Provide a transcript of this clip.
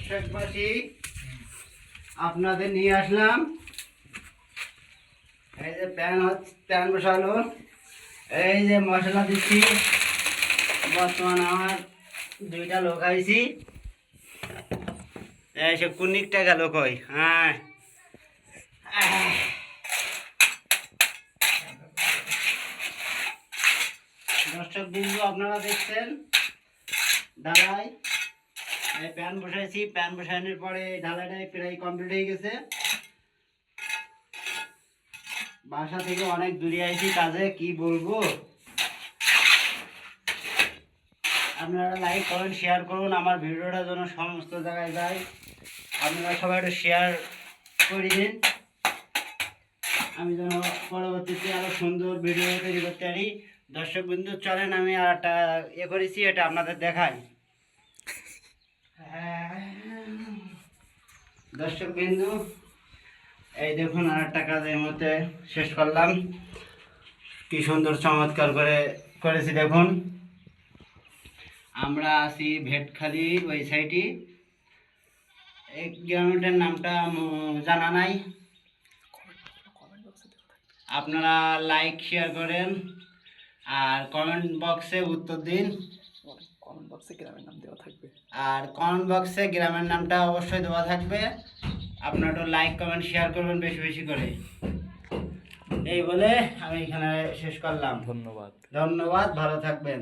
দর্শকবাসী আপনাদের নিয়ে আসলাম। এই যে প্যান বসালো, এই যে মশলা দিচ্ছি। বর্তমানে আমার 2টা লোক আইছি। এসে কুনিকটা গেল কই? হ্যাঁ, দর্শক বিন্দু আপনারা দেখছেন ঢালাই। এই প্যান বসাইছি, প্যান বসানোর পরে ঢালাইটা প্রায় কমপ্লিট হয়ে গেছে। বাসা থেকে অনেক দূরে আইছি কাজে, কি বলবো। আপনারা লাইক করেন, শেয়ার করুন, আমার ভিডিওটা যেন সমস্ত জায়গায় যায়। আপনারা সবাই একটু শেয়ার করে দিন, আমি যেন পরবর্তীতে আরো সুন্দর ভিডিও তৈরি করতে পারি। দর্শক বিন্দু চলেন আমি আর একটা করেছি, এটা আপনাদের দেখাই। দর্শক বিন্দু এই দেখুন, আর একটা কাজের মধ্যে শেষ করলাম। কি সুন্দর চমৎকার করে করেছি দেখুন। আমরা আছি ভেটখালি ওই সাইডে। এই গ্রামটার নামটা জানা নাই। আপনারা লাইক শেয়ার করেন আর কমেন্ট বক্সে উত্তর দিন। কমেন্ট বক্সে গ্রামের নাম দেওয়া থাকবে, আর কমেন্ট বক্সে গ্রামের নামটা অবশ্যই দেওয়া থাকবে। আপনারা একটু লাইক কমেন্ট শেয়ার করবেন বেশি বেশি করে। এই বলে আমি এখানে শেষ করলাম। ধন্যবাদ। ধন্যবাদ, ভালো থাকবেন।